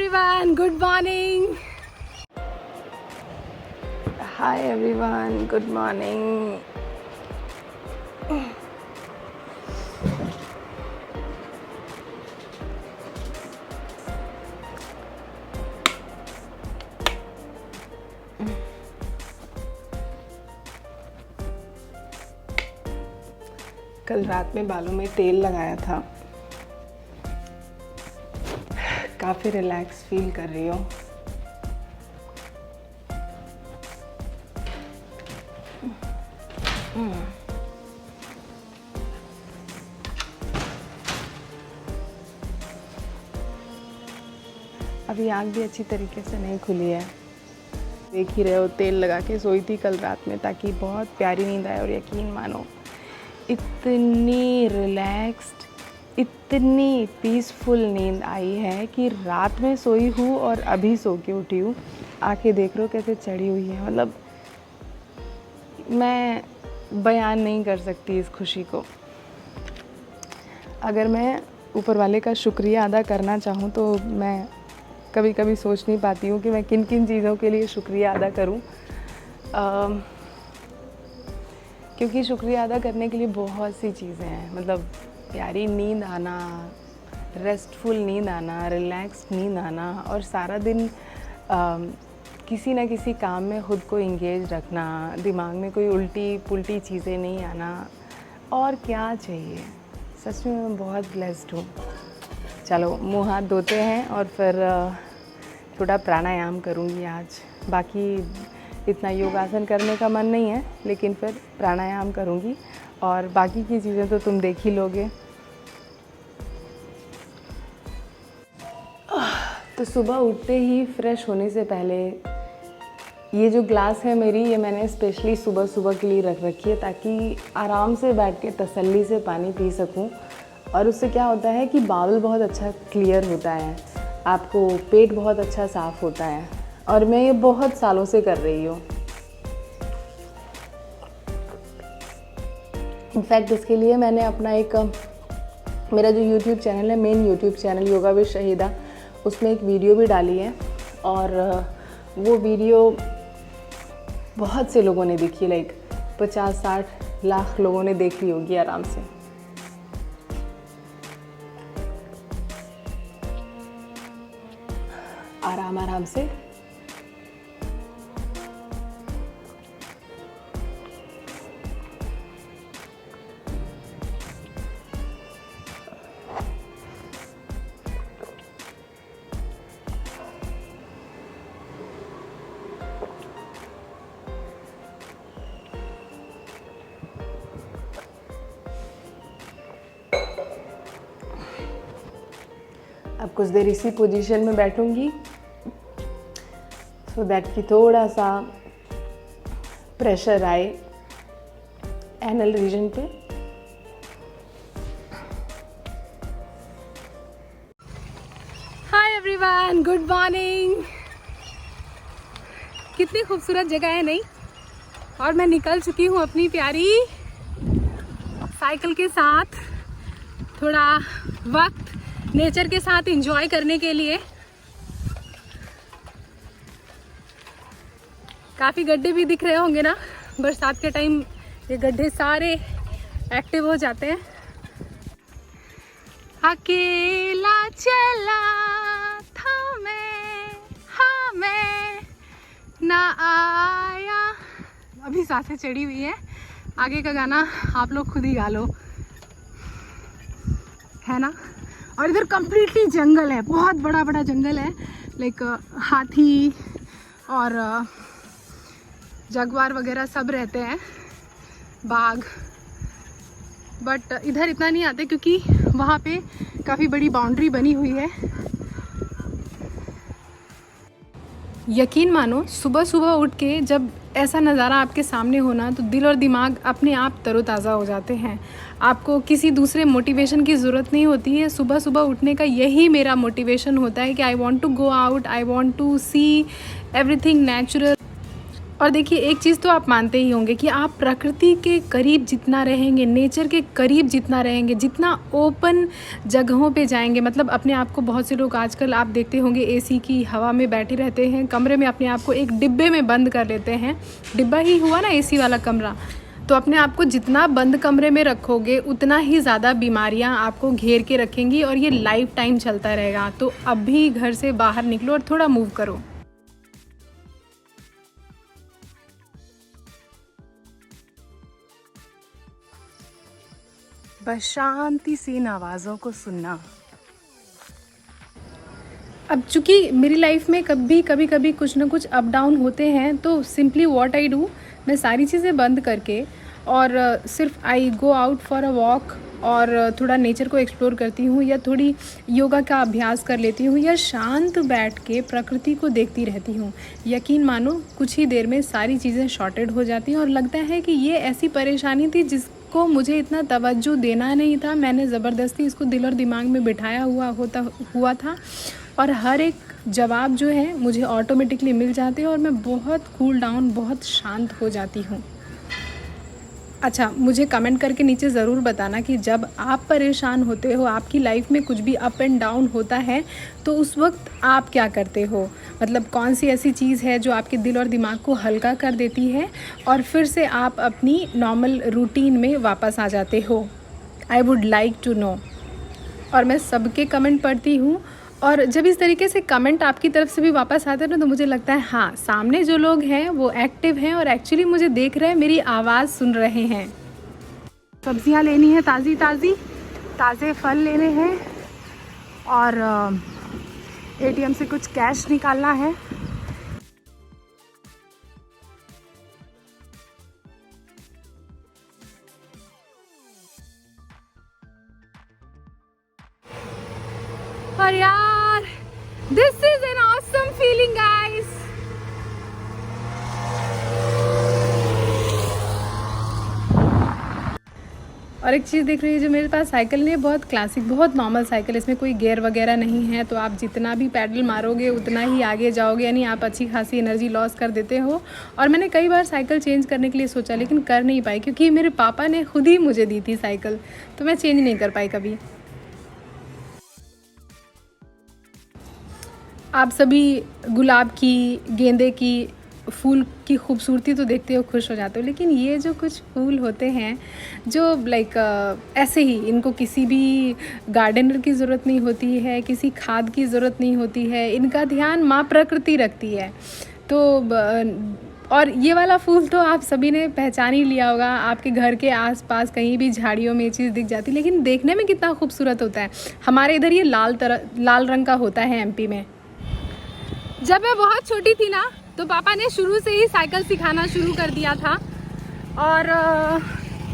everyone, good morning. Hi everyone, good morning. कल रात में बालों में तेल लगाया था, काफ़ी रिलैक्स फील कर रही हूँ। अभी आँख भी अच्छी तरीके से नहीं खुली है। देख ही रहे हो, तेल लगा के सोई थी कल रात में ताकि बहुत प्यारी नींद आए। और यकीन मानो, इतनी रिलैक्स्ड, इतनी पीसफुल नींद आई है कि रात में सोई हूँ और अभी सो के उठी हूँ। आंखें देख रहे हो कैसे चढ़ी हुई है। मतलब मैं बयान नहीं कर सकती इस खुशी को। अगर मैं ऊपर वाले का शुक्रिया अदा करना चाहूँ तो मैं कभी कभी सोच नहीं पाती हूँ कि मैं किन किन चीज़ों के लिए शुक्रिया अदा करूँ, क्योंकि शुक्रिया अदा करने के लिए बहुत सी चीज़ें हैं। मतलब प्यारी नींद आना, रेस्टफुल नींद आना, रिलैक्स्ड नींद आना, और सारा दिन किसी न किसी काम में ख़ुद को इंगेज रखना, दिमाग में कोई उल्टी पुल्टी चीज़ें नहीं आना, और क्या चाहिए। सच में मैं बहुत ब्लेस्ड हूँ। चलो मुँह हाथ धोते हैं और फिर थोड़ा प्राणायाम करूँगी आज। बाकी इतना योगासन करने का मन नहीं है, लेकिन फिर प्राणायाम करूँगी और बाकी की चीज़ें तो तुम देख ही लोगे। तो सुबह उठते ही फ्रेश होने से पहले ये जो ग्लास है मेरी, ये मैंने स्पेशली सुबह सुबह के लिए रख रखी है ताकि आराम से बैठ के तसल्ली से पानी पी सकूं। और उससे क्या होता है कि बाउल बहुत अच्छा क्लियर होता है, आपको पेट बहुत अच्छा साफ़ होता है। और मैं ये बहुत सालों से कर रही हूँ। इनफैक्ट इसके लिए मैंने अपना मेरा जो YouTube चैनल है, main YouTube channel yoga with Shahida, उसमें एक वीडियो भी डाली है। और वो वीडियो बहुत से लोगों ने देखी, लाइक 50-60 लाख लोगों ने देख ली होगी आराम से। आराम आराम से अब कुछ देर इसी पोजीशन में बैठूंगी सो दैट कि थोड़ा सा प्रेशर आए एनल रीजन पे। Hi everyone, good morning. कितनी खूबसूरत जगह है नहीं? और मैं निकल चुकी हूँ अपनी प्यारी साइकिल के साथ थोड़ा वक्त नेचर के साथ एंजॉय करने के लिए। काफ़ी गड्ढे भी दिख रहे होंगे ना, बरसात के टाइम ये गड्ढे सारे एक्टिव हो जाते हैं। अकेला चला था मैं, हाँ मैं ना आया। अभी सांसें चढ़ी हुई है। आगे का गाना आप लोग खुद ही गा लो, है ना। और इधर कम्प्लीटली जंगल है, बहुत बड़ा बड़ा जंगल है। लाइक हाथी और जगुआर वगैरह सब रहते हैं, बाघ। बट इधर इतना नहीं आते क्योंकि वहाँ पे काफ़ी बड़ी बाउंड्री बनी हुई है। यकीन मानो, सुबह सुबह उठ के जब ऐसा नज़ारा आपके सामने होना तो दिल और दिमाग अपने आप तरोताज़ा हो जाते हैं। आपको किसी दूसरे मोटिवेशन की ज़रूरत नहीं होती है। सुबह सुबह उठने का यही मेरा मोटिवेशन होता है कि I want to go out, I want to see everything natural. और देखिए एक चीज़ तो आप मानते ही होंगे कि आप प्रकृति के करीब जितना रहेंगे, नेचर के करीब जितना रहेंगे, जितना ओपन जगहों पे जाएंगे, मतलब अपने आप को, बहुत से लोग आजकल आप देखते होंगे एसी की हवा में बैठे रहते हैं, कमरे में अपने आप को एक डिब्बे में बंद कर लेते हैं। डिब्बा ही हुआ ना एसी वाला कमरा। तो अपने आप को जितना बंद कमरे में रखोगे उतना ही ज़्यादा बीमारियां आपको घेर के रखेंगी और ये लाइफ टाइम चलता रहेगा। तो अभी घर से बाहर निकलो और थोड़ा मूव करो। बस शांति से इन आवाज़ों को सुनना। अब चूँकि मेरी लाइफ में कभी कभी कुछ ना कुछ अप डाउन होते हैं, तो सिंपली व्हाट आई डू, मैं सारी चीज़ें बंद करके और सिर्फ I go out for a walk और थोड़ा नेचर को एक्सप्लोर करती हूँ, या थोड़ी योगा का अभ्यास कर लेती हूँ, या शांत बैठ के प्रकृति को देखती रहती हूँ। यकीन मानो कुछ ही देर में सारी चीज़ें सॉर्टेड हो जाती हैं और लगता है कि ये ऐसी परेशानी थी जिसको मुझे इतना तवज्जो देना नहीं था, मैंने ज़बरदस्ती इसको दिल और दिमाग में बिठाया हुआ था और हर एक जवाब जो है मुझे ऑटोमेटिकली मिल जाते हैं और मैं बहुत कूल डाउन, बहुत शांत हो जाती हूँ। अच्छा, मुझे कमेंट करके नीचे ज़रूर बताना कि जब आप परेशान होते हो, आपकी लाइफ में कुछ भी अप एंड डाउन होता है, तो उस वक्त आप क्या करते हो, मतलब कौन सी ऐसी चीज़ है जो आपके दिल और दिमाग को हल्का कर देती है और फिर से आप अपनी नॉर्मल रूटीन में वापस आ जाते हो। I would like to know. और मैं सबके कमेंट पढ़ती हूँ और जब इस तरीके से कमेंट आपकी तरफ से भी वापस आते हैं ना, तो मुझे लगता है हाँ, सामने जो लोग हैं वो एक्टिव हैं और एक्चुअली मुझे देख रहे हैं, मेरी आवाज़ सुन रहे हैं। सब्जियां लेनी है, ताज़ी ताज़ी ताज़े फल लेने हैं और एटीएम से कुछ कैश निकालना है। और यार, this is an awesome feeling guys. और एक चीज़ देख रही है, जो मेरे पास साइकिल नहीं है, बहुत क्लासिक, बहुत नॉर्मल साइकिल, इसमें कोई गियर वगैरह नहीं है, तो आप जितना भी पैडल मारोगे उतना ही आगे जाओगे, यानी आप अच्छी खासी एनर्जी लॉस कर देते हो। और मैंने कई बार साइकिल चेंज करने के लिए सोचा, लेकिन कर नहीं पाई, क्योंकि मेरे पापा ने खुद ही मुझे दी थी साइकिल, तो मैं चेंज नहीं कर पाई कभी। आप सभी गुलाब की, गेंदे की, फूल की खूबसूरती तो देखते हो, खुश हो जाते हो, लेकिन ये जो कुछ फूल होते हैं जो लाइक ऐसे ही, इनको किसी भी गार्डनर की ज़रूरत नहीं होती है, किसी खाद की ज़रूरत नहीं होती है, इनका ध्यान माँ प्रकृति रखती है। तो और ये वाला फूल तो आप सभी ने पहचान ही लिया होगा, आपके घर के आसपास कहीं भी झाड़ियों में ये चीज़ दिख जाती है, लेकिन देखने में कितना खूबसूरत होता है। हमारे इधर ये लाल रंग का होता है एमपी में। जब मैं बहुत छोटी थी ना, तो पापा ने शुरू से ही साइकिल सिखाना शुरू कर दिया था और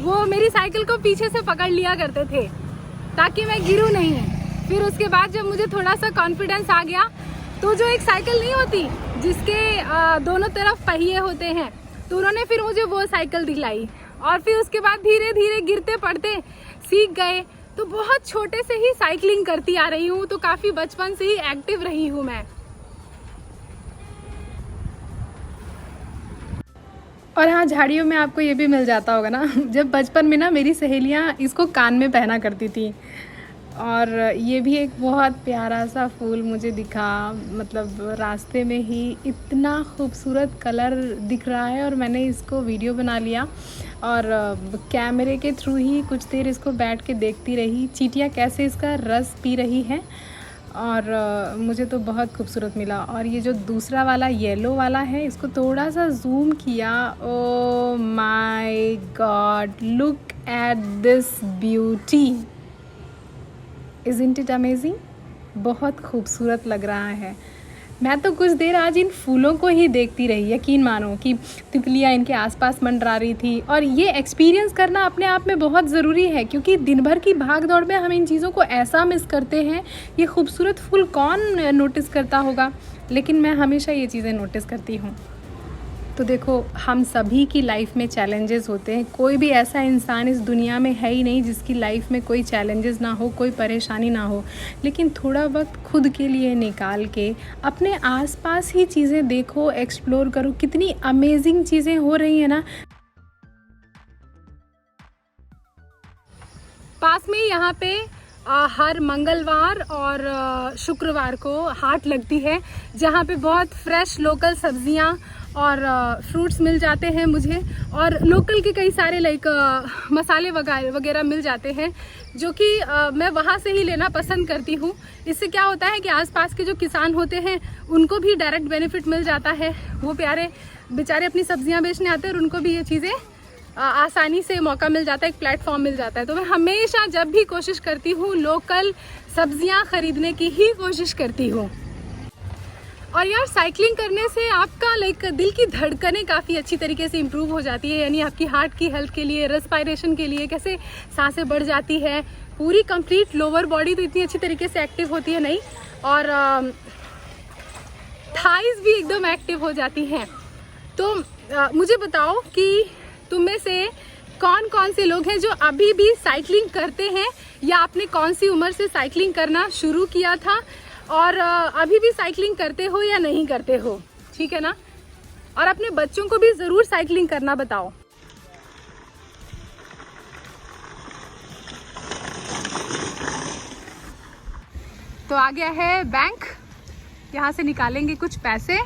वो मेरी साइकिल को पीछे से पकड़ लिया करते थे ताकि मैं गिरूं नहीं। फिर उसके बाद जब मुझे थोड़ा सा कॉन्फिडेंस आ गया, तो जो एक साइकिल नहीं होती जिसके दोनों तरफ पहिए होते हैं, तो उन्होंने फिर मुझे वो साइकिल दिलाई और फिर उसके बाद धीरे धीरे गिरते पड़ते सीख गए। तो बहुत छोटे से ही साइकिलिंग करती आ रही हूँ, तो काफ़ी बचपन से ही एक्टिव रही हूँ मैं। और हाँ, झाड़ियों में आपको ये भी मिल जाता होगा ना, जब बचपन में ना मेरी सहेलियाँ इसको कान में पहना करती थी। और ये भी एक बहुत प्यारा सा फूल मुझे दिखा, मतलब रास्ते में ही, इतना खूबसूरत कलर दिख रहा है और मैंने इसको वीडियो बना लिया और कैमरे के थ्रू ही कुछ देर इसको बैठ के देखती रही, चींटियाँ कैसे इसका रस पी रही हैं, और मुझे तो बहुत खूबसूरत मिला। और ये जो दूसरा वाला येलो वाला है, इसको थोड़ा सा जूम किया, oh my God, look at this beauty, isn't it amazing. बहुत खूबसूरत लग रहा है। मैं तो कुछ देर आज इन फूलों को ही देखती रही, यकीन मानो कि तितलियाँ इनके आसपास मंडरा रही थी। और ये एक्सपीरियंस करना अपने आप में बहुत ज़रूरी है, क्योंकि दिन भर की भाग दौड़ में हम इन चीज़ों को ऐसा मिस करते हैं। ये खूबसूरत फूल कौन नोटिस करता होगा, लेकिन मैं हमेशा ये चीज़ें नोटिस करती हूँ। तो देखो, हम सभी की लाइफ में चैलेंजेस होते हैं। कोई भी ऐसा इंसान इस दुनिया में है ही नहीं जिसकी लाइफ में कोई चैलेंजेस ना हो, कोई परेशानी ना हो। लेकिन थोड़ा वक्त खुद के लिए निकाल के अपने आसपास ही चीज़ें देखो, एक्सप्लोर करो। कितनी अमेजिंग चीज़ें हो रही हैं ना। पास में यहाँ पे हर मंगलवार और शुक्रवार को हाट लगती है, जहाँ पे बहुत फ्रेश लोकल सब्जियाँ और फ्रूट्स मिल जाते हैं मुझे, और लोकल के कई सारे लाइक मसाले वगैरह मिल जाते हैं, जो कि मैं वहाँ से ही लेना पसंद करती हूँ। इससे क्या होता है कि आसपास के जो किसान होते हैं उनको भी डायरेक्ट बेनिफिट मिल जाता है। वो प्यारे बेचारे अपनी सब्जियाँ बेचने आते हैं और उनको भी ये चीज़ें आसानी से मौका मिल जाता है, एक प्लेटफॉर्म मिल जाता है। तो मैं हमेशा जब भी कोशिश करती हूँ लोकल सब्जियाँ खरीदने की ही कोशिश करती हूँ। और यार, साइकिलिंग करने से आपका लाइक दिल की धड़कनें काफ़ी अच्छी तरीके से इम्प्रूव हो जाती है, यानी आपकी हार्ट की हेल्थ के लिए, रेस्पिरेशन के लिए, कैसे सांसें बढ़ जाती है, पूरी कंप्लीट लोअर बॉडी तो इतनी अच्छी तरीके से एक्टिव होती है नहीं, और थाइज भी एकदम एक्टिव हो जाती हैं। तो मुझे बताओ कि तुम में से कौन कौन से लोग हैं जो अभी भी साइकिलिंग करते हैं, या आपने कौन सी उम्र से साइकिलिंग करना शुरू किया था, और अभी भी साइकिलिंग करते हो या नहीं करते हो, ठीक है ना। और अपने बच्चों को भी ज़रूर साइकिलिंग करना बताओ। तो आ गया है बैंक, यहाँ से निकालेंगे कुछ पैसे।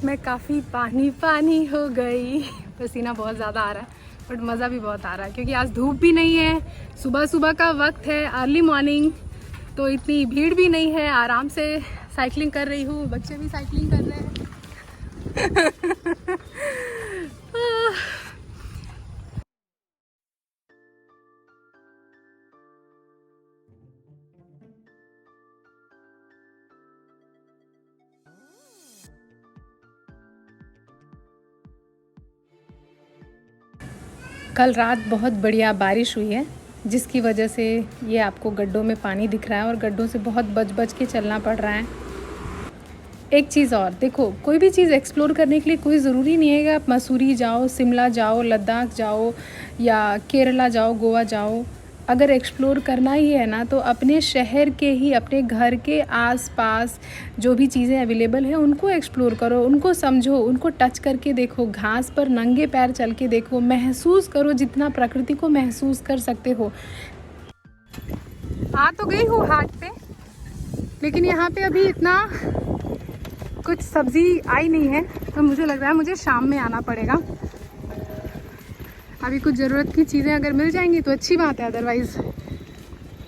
मैं काफ़ी पानी पानी हो गई, पसीना बहुत ज़्यादा आ रहा है, बट मज़ा भी बहुत आ रहा है क्योंकि आज धूप भी नहीं है, सुबह सुबह का वक्त है, अर्ली मॉर्निंग, तो इतनी भीड़ भी नहीं है, आराम से साइकिलिंग कर रही हूँ, बच्चे भी साइकिलिंग कर रहे हैं। कल रात बहुत बढ़िया बारिश हुई है, जिसकी वजह से ये आपको गड्ढों में पानी दिख रहा है, और गड्ढों से बहुत बच बच के चलना पड़ रहा है। एक चीज़ और देखो, कोई भी चीज़ एक्सप्लोर करने के लिए कोई ज़रूरी नहीं है कि आप मसूरी जाओ, शिमला जाओ, लद्दाख जाओ, या केरला जाओ, गोवा जाओ। अगर एक्सप्लोर करना ही है ना, तो अपने शहर के ही, अपने घर के आसपास जो भी चीज़ें अवेलेबल हैं उनको एक्सप्लोर करो, उनको समझो, उनको टच करके देखो, घास पर नंगे पैर चल के देखो, महसूस करो जितना प्रकृति को महसूस कर सकते हो। आ तो गई हूँ हाट पे, लेकिन यहाँ पे अभी इतना कुछ सब्ज़ी आई नहीं है, तो मुझे लग रहा है मुझे शाम में आना पड़ेगा। अभी कुछ ज़रूरत की चीज़ें अगर मिल जाएंगी तो अच्छी बात है, अदरवाइज़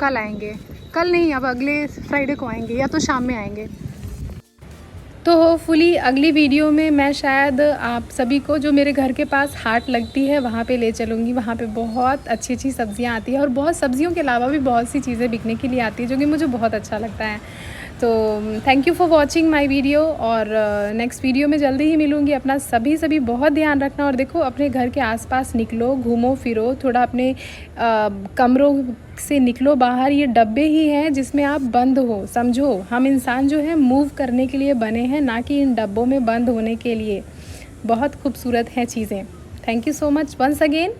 कल आएंगे, कल नहीं, अब अगले फ्राइडे को आएंगे, या तो शाम में आएंगे। तो होपफुली अगली वीडियो में मैं शायद आप सभी को, जो मेरे घर के पास हाट लगती है, वहाँ पे ले चलूँगी। वहाँ पे बहुत अच्छी अच्छी सब्जियाँ आती हैं, और बहुत सब्जियों के अलावा भी बहुत सी चीज़ें बिकने के लिए आती है, जो कि मुझे बहुत अच्छा लगता है। तो thank you for watching my video, और नेक्स्ट वीडियो में जल्दी ही मिलूँगी। अपना सभी बहुत ध्यान रखना, और देखो अपने घर के आसपास निकलो, घूमो फिरो, थोड़ा अपने कमरों से निकलो बाहर। ये डब्बे ही हैं जिसमें आप बंद हो, समझो हम इंसान जो है मूव करने के लिए बने हैं, ना कि इन डब्बों में बंद होने के लिए। बहुत खूबसूरत हैं चीज़ें। Thank you so much once again.